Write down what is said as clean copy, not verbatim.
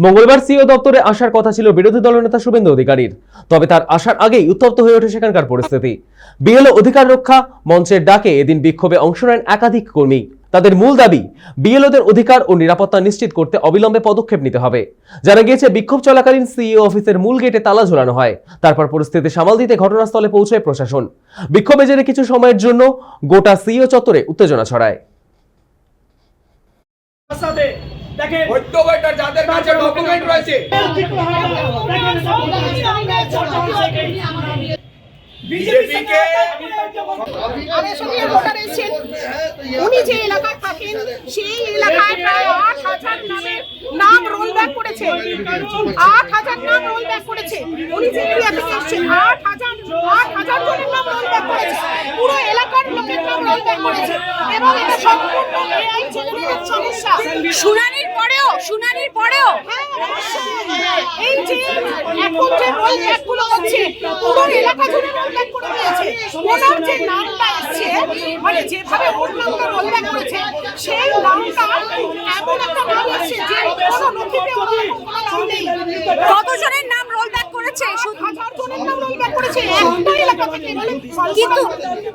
মঙ্গলবার সিও দপ্তরে আসার কথা ছিল বিরোধী দলনেতা শুভেন্দু অধিকারীর, তবে তার আসার আগেই উত্তপ্ত হয়ে ওঠে সেখানকার পরিস্থিতি। বিএলও অধিকার রক্ষা মঞ্চের ডাকে এদিন বিক্ষোভে অংশ নেন একাধিক কর্মী। তাদের মূল দাবি, বিএলওদের অধিকার ও নিরাপত্তা নিশ্চিত করতে অবিলম্বে পদক্ষেপ নিতে হবে। জানা গিয়েছে, বিক্ষোভ চলাকালীন সিইও অফিসের মূল গেটে তালা ঝোলানো হয়। তারপর পরিস্থিতি সামাল দিতে ঘটনাস্থলে পৌঁছায় প্রশাসন। বিক্ষোভে জেরে কিছু সময়ের জন্য গোটা সিইও চত্বরে উত্তেজনা ছড়ায়। যাদের কাছে ডকুমেন্ট রয়েছে উনি যে এলাকায় থাকেন সেই এলাকায় প্রায় ৮,০০০ নামের নাম রোল ব্যাক করেছে। ৮,০০০ নাম রোল ব্যাক করেছে। উনি যে এরিয়া থেকে এসেছেন ৮,০০০ জনের নাম রোল ব্যাক করেছে। পুরো এলাকার লোকের নাম রোল ব্যাক করেছে এবং এটা সম্পূর্ণ এআই জেনারেটেড সমস্যা। শুনানির পরেও এই যে এখন যে রোল ব্যাকগুলো হচ্ছে পুরো এলাকা জুড়ে রোল ব্যাক করে দিয়েছে। ওনার যে নামটা এসছে, মানে যেভাবে ওর নামটা রোল ব্যাক করেছে সেই নামটা এমন একটা নাম এসছে যে কোনো নথিতে ওর কোনো নাম নেই। কতজনের নাম রোল ব্যাক করেছে? ১,০০০ জনের নাম রোল ব্যাক করেছে একটা এলাকা থেকে। কিন্তু